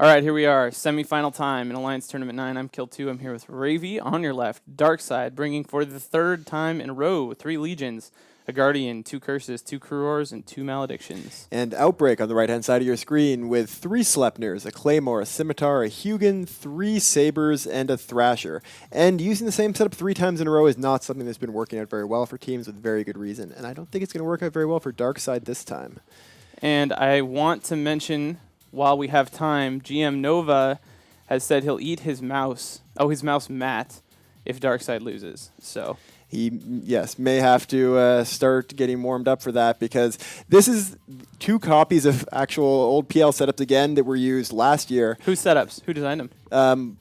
All right, here we are. Semi-final time in Alliance Tournament 9. I'm Kill2. I'm here with Ravy on your left. DarkSide bringing for the third time in a row 3 Legions, a Guardian, 2 Curses, 2 Cruors, and 2 Maledictions. And Outbreak on the right-hand side of your screen with 3 Sleipnirs, a Claymore, a Scimitar, a Hugin, 3 Sabers, and a Thrasher. And using the same setup 3 times in a row is not something that's been working out very well for teams with very good reason. And I don't think it's going to work out very well for DarkSide this time. And I want to mention, while we have time, GM Nova has said he'll eat his mouse, his mouse Matt, if DarkSide loses. So he, yes, may have to start getting warmed up for that, because this is 2 copies of actual old PL setups again that were used last year. Whose setups? Who designed them?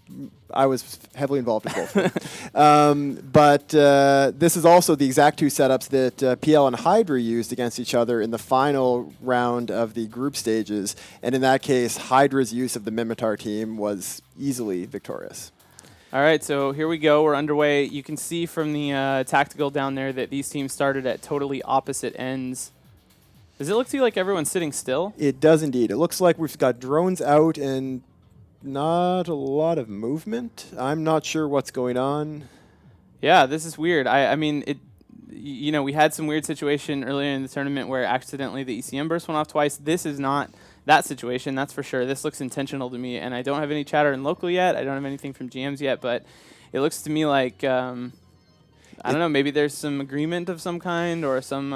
I was heavily involved in both of them. But this is also the exact 2 setups that PL and Hydra used against each other in the final round of the group stages. And in that case, Hydra's use of the Mimitar team was easily victorious. All right, so here we go. We're underway. You can see from the tactical down there that these teams started at totally opposite ends. Does it look to you like everyone's sitting still? It does indeed. It looks like we've got drones out and not a lot of movement. I'm not sure what's going on. Yeah, this is weird. I mean, we had some weird situation earlier in the tournament where accidentally the ECM burst went off twice. This is not that situation, that's for sure. This looks intentional to me, and I don't have any chatter in local yet. I don't have anything from GMs yet, but it looks to me like, I don't know, maybe there's some agreement of some kind or some,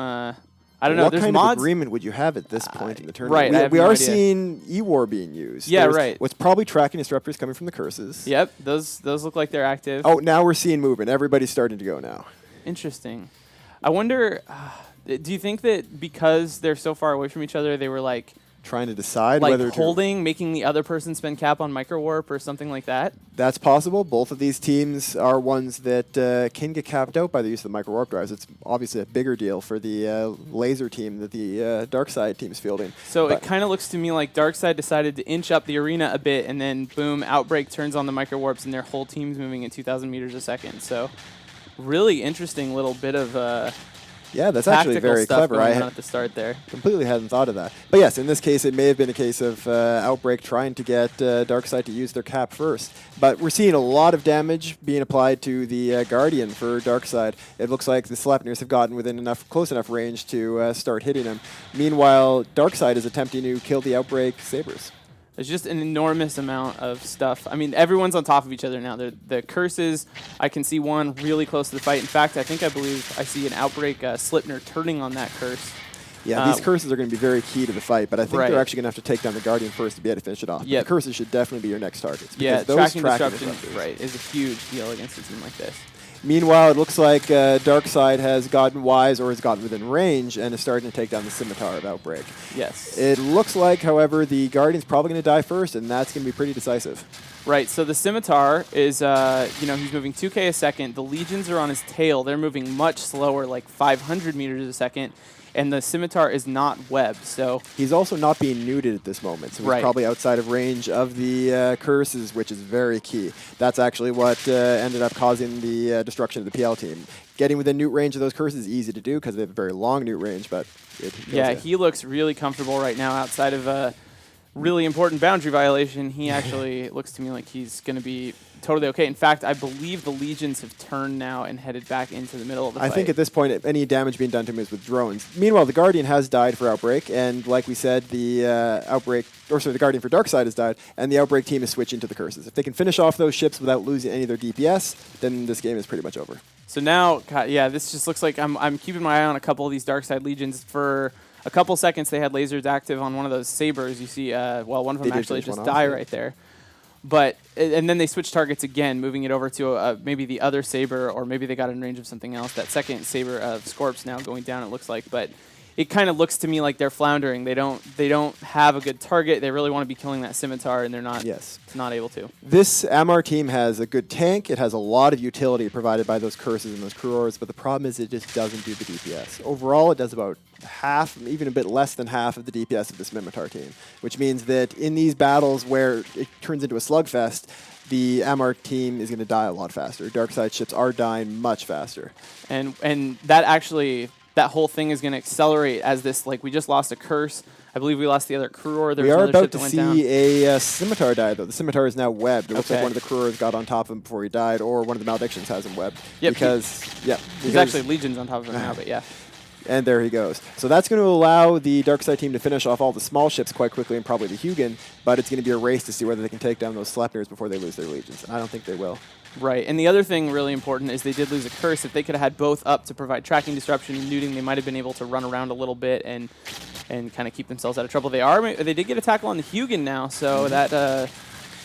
I don't know. What There's kind mods? of agreement would you have at this point in the tournament? Right, We are seeing E-War being used. Yeah, right. What's probably tracking disruptors coming from the curses. Yep, those look like they're active. Oh, now we're seeing movement. Everybody's starting to go now. Interesting. I wonder, do you think that because they're so far away from each other, they were like trying to decide whether holding, making the other person spend cap on micro warp or something like that? That's possible. Both of these teams are ones that can get capped out by the use of the micro warp drives. It's obviously a bigger deal for the laser team that the DarkSide team is fielding. So it kind of looks to me like DarkSide decided to inch up the arena a bit, and then boom, Outbreak turns on the micro warps, and their whole team's moving at 2,000 meters a second. So really interesting little bit of yeah, that's actually very clever. I at the start there. Completely hadn't thought of that. But yes, in this case, it may have been a case of Outbreak trying to get DarkSide to use their cap first. But we're seeing a lot of damage being applied to the Guardian for DarkSide. It looks like the Sleipnirs have gotten within close enough range to start hitting him. Meanwhile, DarkSide is attempting to kill the Outbreak Sabers. There's just an enormous amount of stuff. I mean, everyone's on top of each other now. The curses, I can see one really close to the fight. In fact, I believe I see an Outbreak Sleipnir turning on that curse. Yeah, these curses are going to be very key to the fight, but I think they're actually going to have to take down the Guardian first to be able to finish it off. Yep. The curses should definitely be your next targets. Yeah, tracking disruption is a huge deal against a team like this. Meanwhile, it looks like DarkSide has gotten wise or has gotten within range and is starting to take down the Scimitar of Outbreak. Yes. It looks like, however, the Guardian's probably going to die first, and that's going to be pretty decisive. Right, so the Scimitar is, he's moving 2K a second. The Legions are on his tail. They're moving much slower, like 500 meters a second. And the Scimitar is not webbed, so... He's also not being neuted at this moment, so he's probably outside of range of the curses, which is very key. That's actually what ended up causing the destruction of the PL team. Getting within neut range of those curses is easy to do because they have a very long neut range, but it kills you. He looks really comfortable right now outside of a really important boundary violation. He actually looks to me like he's going to be totally okay. In fact, I believe the Legions have turned now and headed back into the middle of the fight. I think at this point, any damage being done to him is with drones. Meanwhile, the Guardian has died for Outbreak, and like we said, the the Guardian for DarkSide has died, and the Outbreak team is switching to the curses. If they can finish off those ships without losing any of their DPS, then this game is pretty much over. So now, this just looks like I'm keeping my eye on a couple of these DarkSide Legions. For a couple seconds, they had lasers active on one of those Sabers. You see, one of them actually just died right there. But and then they switch targets again, moving it over to maybe the other Saber, or maybe they got in range of something else. That second Saber of Scorp's now going down, it looks like. But it kind of looks to me like they're floundering. They don't have a good target. They really want to be killing that Scimitar, and they're not able to. This Amar team has a good tank. It has a lot of utility provided by those curses and those Cruors, but the problem is it just doesn't do the DPS. Overall, it does about half, even a bit less than half of the DPS of this Mimitar team, which means that in these battles where it turns into a slugfest, the Amar team is going to die a lot faster. DarkSide ships are dying much faster. And that actually that whole thing is going to accelerate as this, like, we just lost a curse. I believe we lost the other Crewor. We are about to see a Scimitar die, though. The Scimitar is now webbed. It looks like one of the Crewors got on top of him before he died, or one of the Maledictions has him webbed. Yep. Because he's actually Legions on top of him now, but yeah. And there he goes. So that's going to allow the DarkSide team to finish off all the small ships quite quickly and probably the Hugin, but it's going to be a race to see whether they can take down those Sleipnirs before they lose their Legions. And I don't think they will. Right, and the other thing really important is they did lose a curse. If they could have had both up to provide tracking disruption and neuting, they might have been able to run around a little bit and kind of keep themselves out of trouble. They did get a tackle on the Hugin now, so that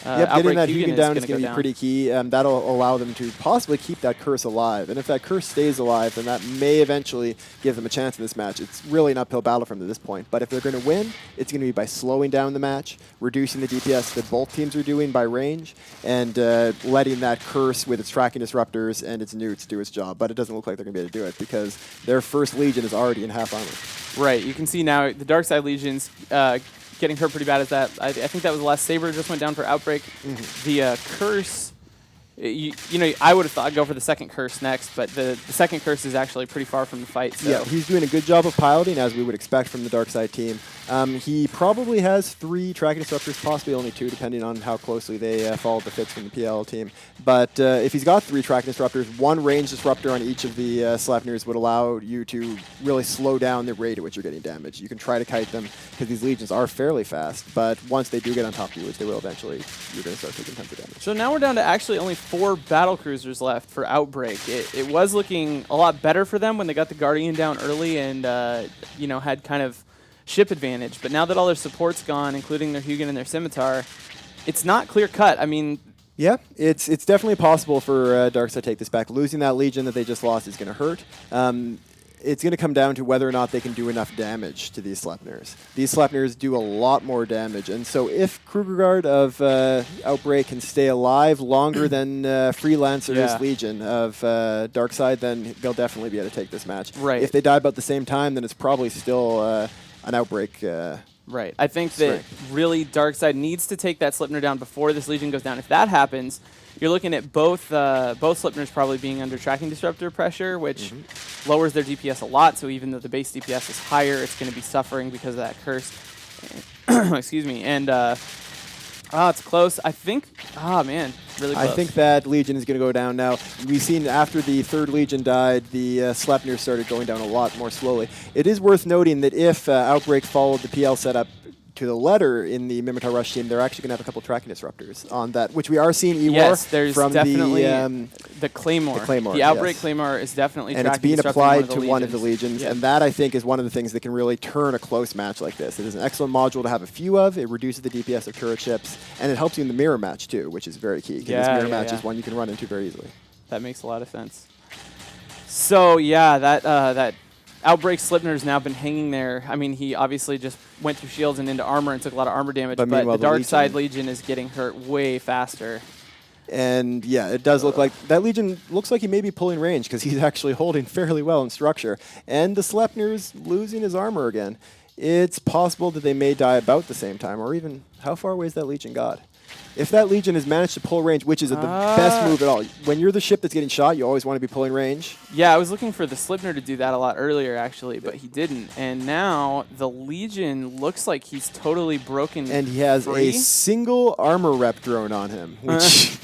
getting that Hugin down is going to be pretty key. That'll allow them to possibly keep that curse alive. And if that curse stays alive, then that may eventually give them a chance in this match. It's really an uphill battle from this point. But if they're going to win, it's going to be by slowing down the match, reducing the DPS that both teams are doing by range, and letting that curse with its tracking disruptors and its newts do its job. But it doesn't look like they're going to be able to do it because their first Legion is already in half armor. Right. You can see now the DarkSide Legions getting hurt pretty bad as that. I think that was the last Saber just went down for Outbreak. The curse, you know, I would have thought I'd go for the second curse next, but the second curse is actually pretty far from the fight. So. Yeah, he's doing a good job of piloting, as we would expect from the DarkSide team. He probably has 3 tracking disruptors, possibly only 2, depending on how closely they follow the fits from the PL team. But if he's got 3 tracking disruptors, 1 range disruptor on each of the Sleipnirs would allow you to really slow down the rate at which you're getting damage. You can try to kite them, because these Legions are fairly fast, but once they do get on top of you, which they will eventually, you're going to start taking tons of damage. So now we're down to actually only 4 battle cruisers left for Outbreak. It was looking a lot better for them when they got the Guardian down early and, you know, had kind of ship advantage, but now that all their support's gone, including their Hugin and their Scimitar, it's not clear cut. I mean, yeah, it's definitely possible for DarkSide to take this back. Losing that Legion that they just lost is going to hurt. It's going to come down to whether or not they can do enough damage to these Sleipnirs. These Sleipnirs do a lot more damage, and so if Krugerguard of Outbreak can stay alive longer than Freelancer's Legion of DarkSide, then they'll definitely be able to take this match. Right. If they die about the same time, then it's probably still an Outbreak. Right. I think that really DarkSide needs to take that Sleipnir down before this Legion goes down. If that happens, you're looking at both Sleipnirs probably being under tracking disruptor pressure, which lowers their DPS a lot. So even though the base DPS is higher, it's going to be suffering because of that curse. Excuse me. And it's close. I think. Man, really close. I think that Legion is going to go down now. We've seen after the 3rd Legion died, the Sleipnir started going down a lot more slowly. It is worth noting that if Outbreak followed the PL setup to the letter in the Mimitar Rush team, they're actually going to have a couple tracking disruptors on that, which we are seeing EWAR. Yes, there's from definitely the Claymore. The Outbreak Claymore is definitely and tracking it's being applied to one of the Legions. Legions, and that I think is one of the things that can really turn a close match like this. It is an excellent module to have a few of. It reduces the DPS of turret ships, and it helps you in the mirror match too, which is very key. This mirror match is one you can run into very easily. That makes a lot of sense. So yeah, that Outbreak Sleipnir's now been hanging there. I mean, he obviously just went through shields and into armor and took a lot of armor damage, but the DarkSide Legion is getting hurt way faster. And yeah, it does look like that Legion looks like he may be pulling range because he's actually holding fairly well in structure. And the Sleipnir's losing his armor again. It's possible that they may die about the same time, or even how far away is that Legion got? If that Legion has managed to pull range, which is the best move at all. When you're the ship that's getting shot, you always want to be pulling range. Yeah, I was looking for the Sleipnir to do that a lot earlier, actually, but he didn't. And now the Legion looks like he's totally broken. And he has a single armor rep drone on him, which,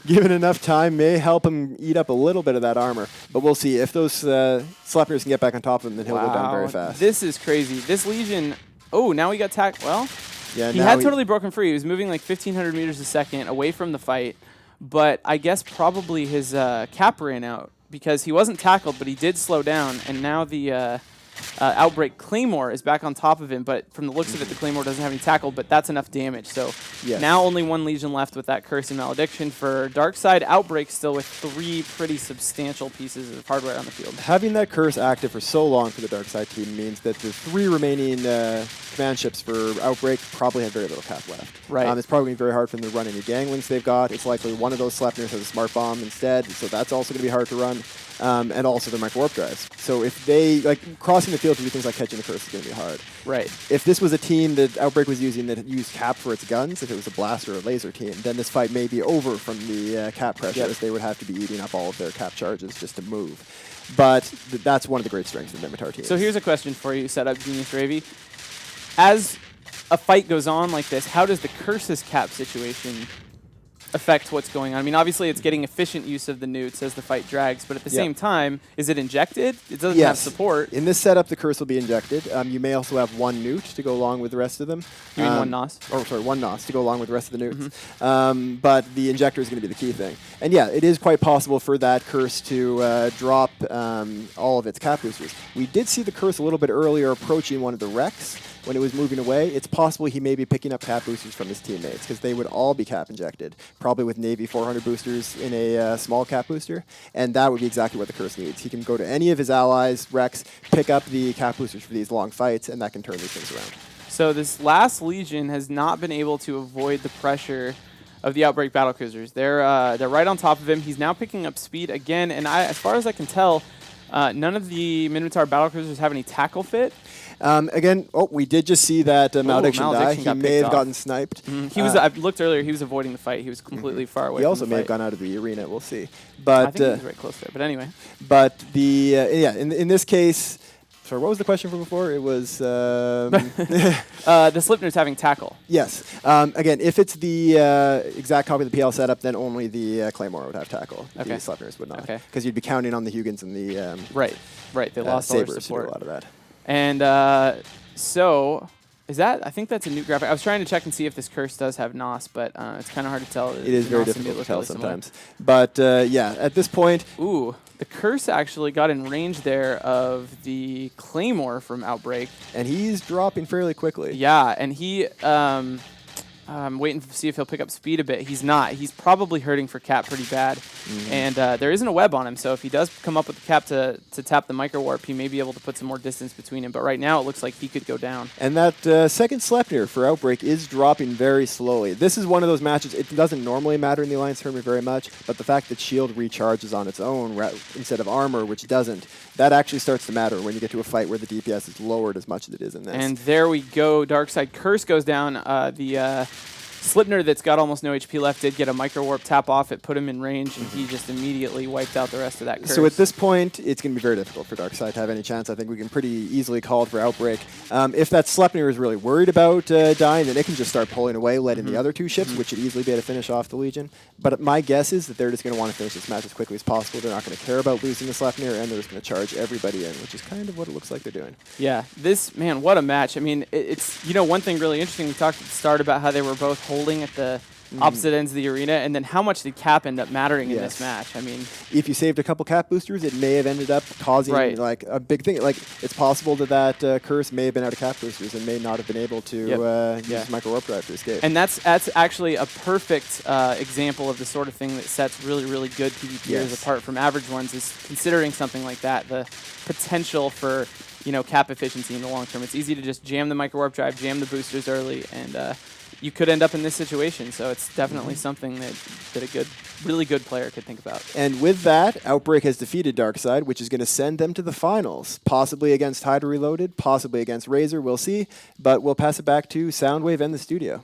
given enough time, may help him eat up a little bit of that armor. But we'll see. If those Sleipnirs can get back on top of him, then he'll go down very fast. This is crazy. This Legion, now he got tagged. Well, yeah, he had totally broken free. He was moving like 1,500 meters a second away from the fight, but I guess probably his cap ran out because he wasn't tackled, but he did slow down, and now the Outbreak Claymore is back on top of him, but from the looks of it, the Claymore doesn't have any tackle, but that's enough damage. So now only 1 Legion left with that Curse and Malediction. For DarkSide, Outbreak still with 3 pretty substantial pieces of hardware on the field. Having that Curse active for so long for the DarkSide team means that the 3 remaining command ships for Outbreak probably have very little cap left. Right. It's probably going to be very hard for them to run any ganglinks they've got. It's likely one of those Sleipnirs has a smart bomb instead, so that's also going to be hard to run. and also their micro warp drives. So if they, like, crossing the field to do things like catching the curse is going to be hard. Right. If this was a team that Outbreak was using that used cap for its guns, if it was a blaster or a laser team, then this fight may be over from the cap pressure, as they would have to be eating up all of their cap charges just to move. But that's one of the great strengths of the Minotaur team. So here's a question for you, Setup Genius Ravy. As a fight goes on like this, how does the curse's cap situation affect what's going on? I mean, obviously it's getting efficient use of the newts as the fight drags, but at the same time, is it injected? It doesn't have support. In this setup, the curse will be injected. You may also have one newt to go along with the rest of them. You mean one NOS? Or sorry, one NOS to go along with the rest of the newts. But the injector is going to be the key thing. And yeah, it is quite possible for that curse to drop all of its cap boosters. We did see the curse a little bit earlier approaching one of the wrecks. When it was moving away, it's possible he may be picking up cap boosters from his teammates, because they would all be cap injected, probably with Navy 400 boosters in a small cap booster, and that would be exactly what the curse needs. He can go to any of his allies, Rex, pick up the cap boosters for these long fights, and that can turn these things around. So this last Legion has not been able to avoid the pressure of the Outbreak battlecruisers. They're right on top of him. He's now picking up speed again, and as far as I can tell, none of the Minotaur battlecruisers have any tackle fit. Again, we did just see that Malediction die. He may have gotten sniped. He was. I looked earlier. He was avoiding the fight. He was completely far away. He also from the may fight. have gone out of the arena. We'll see. But I think he was right close there. But anyway. But the in this case, sorry, what was the question from before? It was the Slipner's having tackle. Yes. Again, if it's the exact copy of the PL setup, then only the Claymore would have tackle. Okay. The Slipners would not. Okay. Because you'd be counting on the Huygens and the right. They lost all their Sabres support. to do a lot of that. And so, is that? I think that's a new graphic. I was trying to check and see if this curse does have NOS, but it's kind of hard to tell. It is very difficult to tell really sometimes. But yeah, at this point, ooh, the curse actually got in range there of the Claymore from Outbreak, and he's dropping fairly quickly. Yeah, and he. I'm waiting to see if he'll pick up speed a bit. He's not. He's probably hurting for cap pretty bad. And there isn't a web on him, so if he does come up with the cap to tap the micro warp, he may be able to put some more distance between him. But right now, it looks like he could go down. And that second Sleipnir for Outbreak is dropping very slowly. This is one of those matches, it doesn't normally matter in the Alliance tournament very much, but the fact that shield recharges on its own instead of armor, which doesn't, that actually starts to matter when you get to a fight where the DPS is lowered as much as it is in this. And there we go. DarkSide Curse goes down. The Slipner that's got almost no HP left did get a micro warp tap off. It put him in range, and he just immediately wiped out the rest of that curse. So at this point, it's going to be very difficult for DarkSide to have any chance. I think we can pretty easily call it for Outbreak. If that Sleipnir is really worried about dying, then it can just start pulling away, letting the other two ships, which should easily be able to finish off the Legion. But my guess is that they're just going to want to finish this match as quickly as possible. They're not going to care about losing the Sleipnir, and they're just going to charge everybody in, which is kind of what it looks like they're doing. Yeah, man, what a match. I mean, it's, one thing really interesting, we talked at the start about how they were both holding at the opposite ends of the arena, and then how much did cap end up mattering in this match? I mean, if you saved a couple cap boosters, it may have ended up causing like a big thing. Like, it's possible that curse may have been out of cap boosters and may not have been able to use micro warp drive to escape. And that's actually a perfect example of the sort of thing that sets really, really good PvPers apart from average ones, is considering something like that, the potential for cap efficiency in the long term. It's easy to just jam the micro warp drive, jam the boosters early, and you could end up in this situation. So it's definitely something that a really good player could think about. And with that, Outbreak has defeated DarkSide, which is going to send them to the finals, possibly against Hydra Reloaded, possibly against Razor. We'll see. But we'll pass it back to Soundwave and the studio.